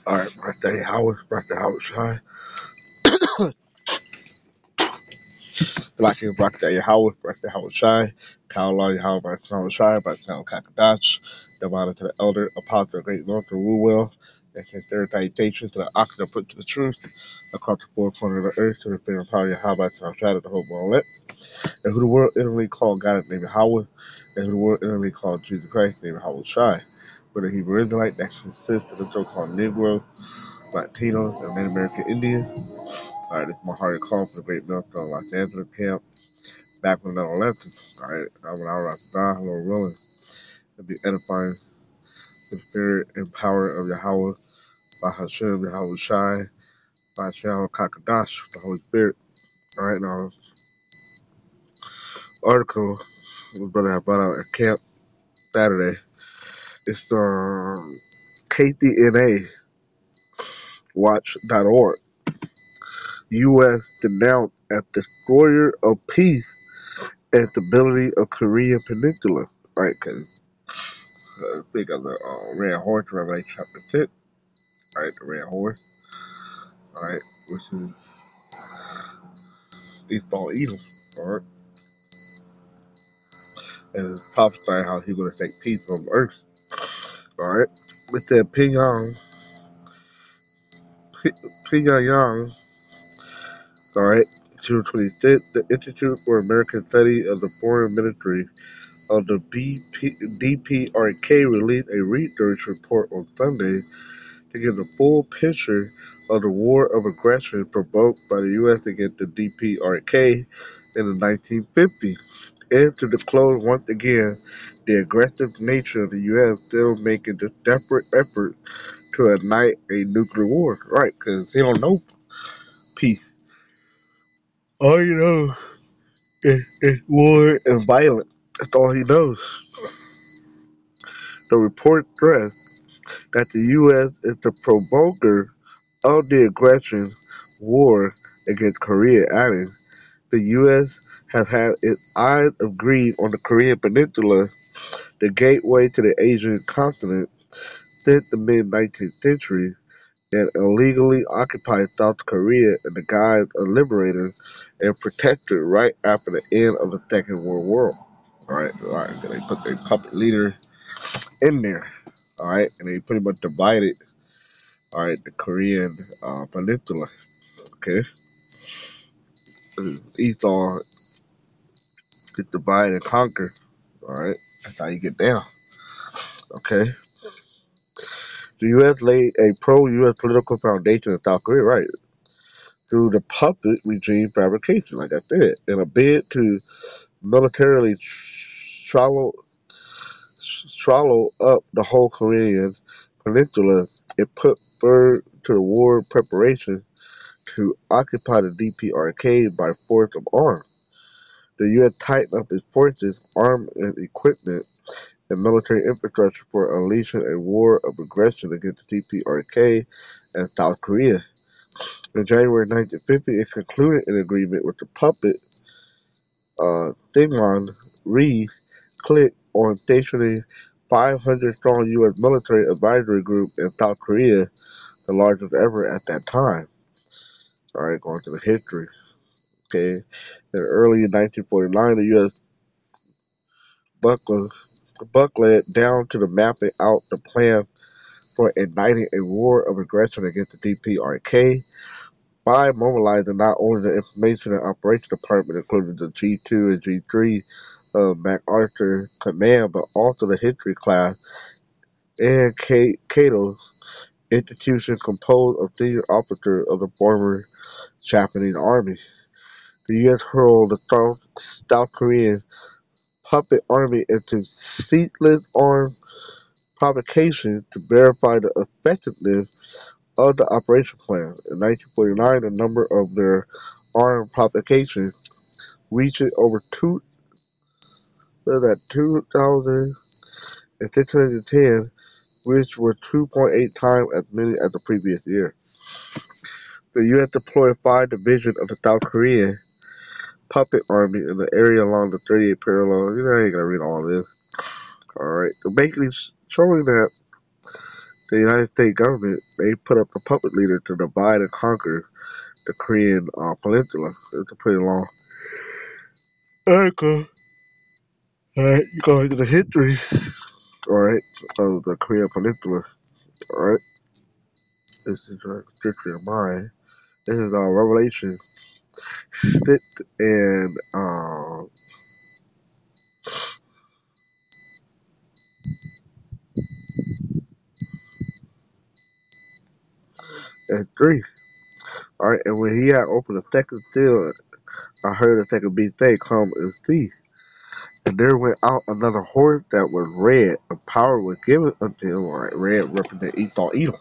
Alright, birthday Howard Shy. Black birthday Howard Shy. Kyle Howard, birthday Howard Shy, birthday Howard Kakadach. The honor to the elder, apostle, great Lord, the Woo Will. And his third citation to the oxen put to the truth across the four corners of the earth to the fear and power of Yahweh, to our shadow, the hope world lit. And who the world intimately called God named Howard, and who the world intimately called Jesus Christ named Howard Shy. But the Hebrew Israelite that consists of the so-called Negro, Latinos, and Native American Indians. Alright, this is my heart call for the great Millstone Los Angeles camp back when I was 11. Alright, when I was about to die, Lord willing, to be edifying the spirit and power of Yahweh by Hashem, Yahweh Shai, by Yahweh Kakadash, the Holy Spirit. Alright, now, article my brother had brought out at camp Saturday. It's KTNA Watch.org. U.S. denounced as destroyer of peace and stability of Korean Peninsula. Right, because speak of the red horse, Revelation chapter 6. Right, the red horse. Alright, which is Esau Edom. Alright, and it's prophesying how he's going to take peace from earth. Alright, it said Pyongyang. Alright, June 26th, the Institute for American Study of the Foreign Ministry of the DPRK released a research report on Sunday to give the full picture of the war of aggression provoked by the U.S. against the DPRK in the 1950s, and to disclose once again the aggressive nature of the U.S. still making this desperate effort to ignite a nuclear war. Right, because they don't know peace. All you know is war and violence. That's all he knows. The report stressed that the U.S. is the provoker of the aggression war against Korea, adding, the U.S. has had its eyes of greed on the Korean Peninsula, the gateway to the Asian continent, since the mid-19th century, and illegally occupied South Korea in the guise of liberator and protector right after the end of the Second World War. Alright, so they put their puppet leader in there, alright, and they pretty much divided, alright, the Korean peninsula, okay? Esau is divide and conquer, alright? That's how you get down, okay? The U.S. laid a pro-U.S. political foundation in South Korea, right, through the puppet regime fabrication, like I said, in a bid to militarily swallow up the whole Korean peninsula. It put spur to the war preparation to occupy the DPRK by force of arms. The U.S. tightened up its forces, armed and equipment, and military infrastructure for unleashing a war of aggression against the DPRK and South Korea. In January 1950, it concluded an agreement with the puppet Thyman Reed click on stationing 500-strong U.S. military advisory group in South Korea, the largest ever at that time. Alright, going to the history. Okay, in early 1949, the U.S. buckled down to the mapping out the plan for igniting a war of aggression against the DPRK by mobilizing not only the Information and Operations Department, including the G2 and G3 of MacArthur Command, but also the History class and Cato's institution composed of senior officers of the former Japanese Army. The U.S. hurled the South Korean puppet army into ceaseless armed provocation to verify the effectiveness of the operation plan. In 1949, the number of their armed provocations reached over 2,610, which were 2.8 times as many as the previous year. The U.S. deployed 5 divisions of the South Korean puppet army in the area along the 38th parallel. You know, I ain't gonna read all of this. Alright, so basically showing that the United States government, they put up a puppet leader to divide and conquer the Korean Peninsula. It's a pretty long article. Alright, you go into the history, alright, of the Korean Peninsula. Alright, this is a history of mine. This is Revelation 6 and 3. Alright, and when he had opened the second seal, I heard the second beast say, "Come and see." And there went out another horse that was red, and power was given unto him. Alright, red represents Esau, Edom.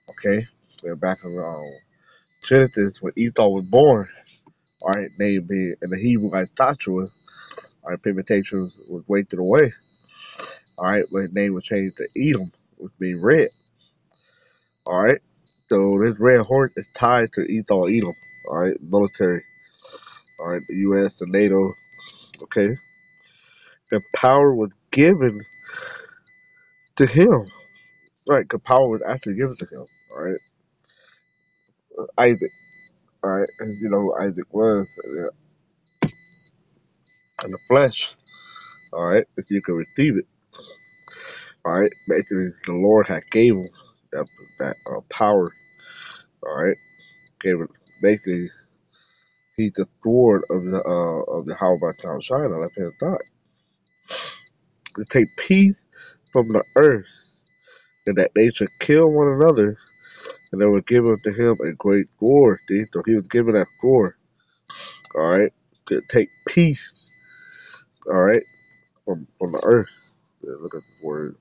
Okay, we're back in Genesis when Esau was born. Alright, name being in the Hebrew like Joshua. Alright, pigmentation was wasted away. Alright, but his name was changed to Edom, which means red. Alright, so this red horse is tied to Esau, Edom. Alright, military. Alright, the U.S., the NATO. Okay, the power was given to him. Right, the power was actually given to him. Alright, Isaac. Alright, and you know who Isaac was in the flesh. Alright, if you can receive it. Alright, basically the Lord had gave him that power. Alright, gave him basically he's the sword of the how about Town China left hand side. To take peace from the earth, and that they should kill one another, and they would give unto him a great sword. See? So he was given that sword, alright, to take peace, alright, from the earth. Yeah, look at the word.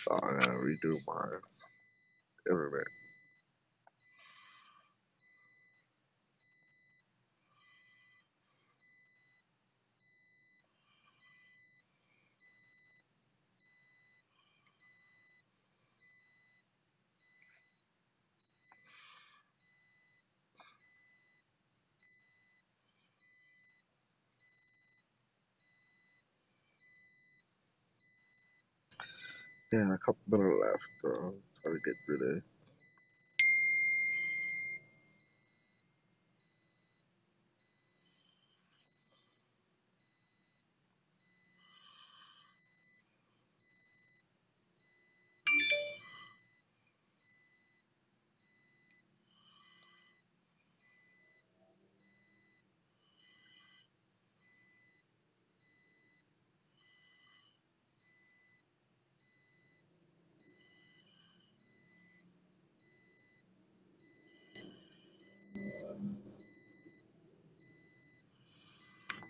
Oh, I gotta redo my internet. Yeah, a couple minutes left, so I'm trying to get through this.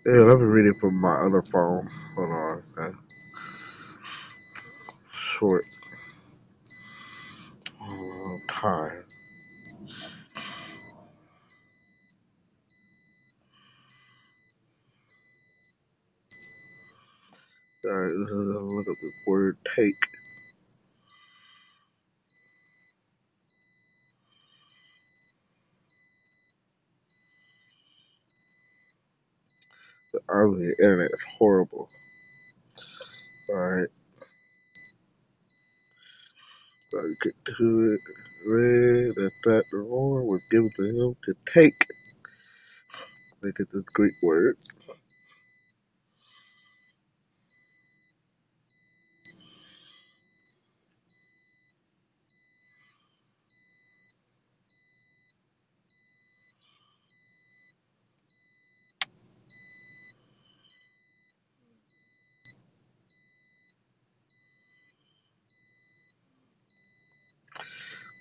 Yeah, let me read it from my other phone. Hold on, okay. Short time. Alright, look up this word take. The internet is horrible. Alright, so you get to it. Read that the Lord was given to him to take. Look at this Greek word.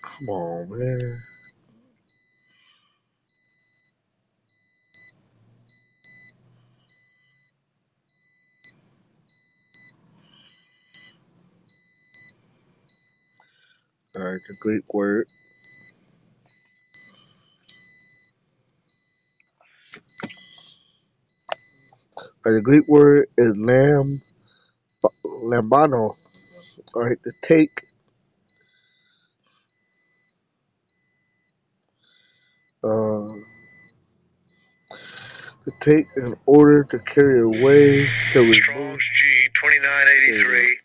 Come on, man. Alright, the Greek word. The Greek word is lamb. lambano, alright, uh, to take in order to carry away to remove. Strong's G 2983.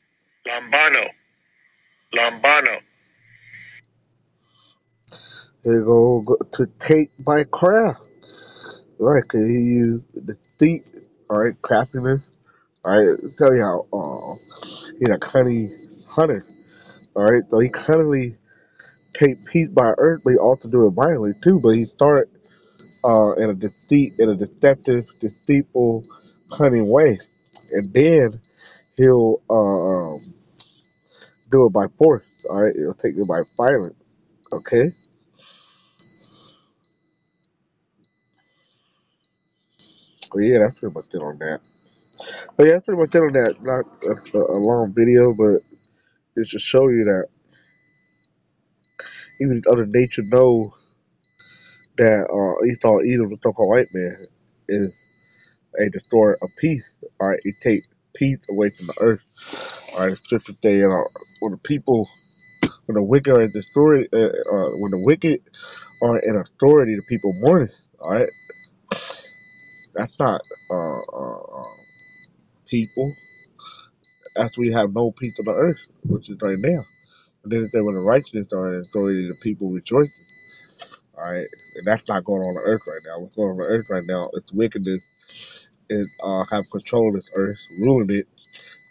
Lambano. Here you go, to take by craft. Right, cause he used the thief, alright, craftiness. Alright, tell you how he's a cunning hunter. Alright, so he cunningly take peace by earth, but he also do it violently too. But he start in a deceptive, deceitful, cunning way, and then he'll do it by force. All right, he'll take it by violence. Okay, well, yeah, that's pretty much it on that. But yeah, that's pretty much it on that. Not a long video, but just to show you that even other nature know that Esau Edom, the so-called white man, is a destroyer of peace. All right, he take peace away from the earth. All right, the scripture say, when the people, when the wicked are destroyed, when the wicked are in authority, the people mourn. All right, that's not people. That's we have no peace on the earth, which is right now. And then it said when the righteousness are in authority, the people rejoice. All right, and that's not going on earth right now. What's going on earth right now is wickedness is have control of this earth, ruling it.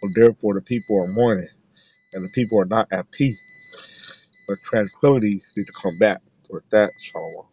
And therefore, the people are mourning, and the people are not at peace. But tranquility needs to come back. With that, shalom.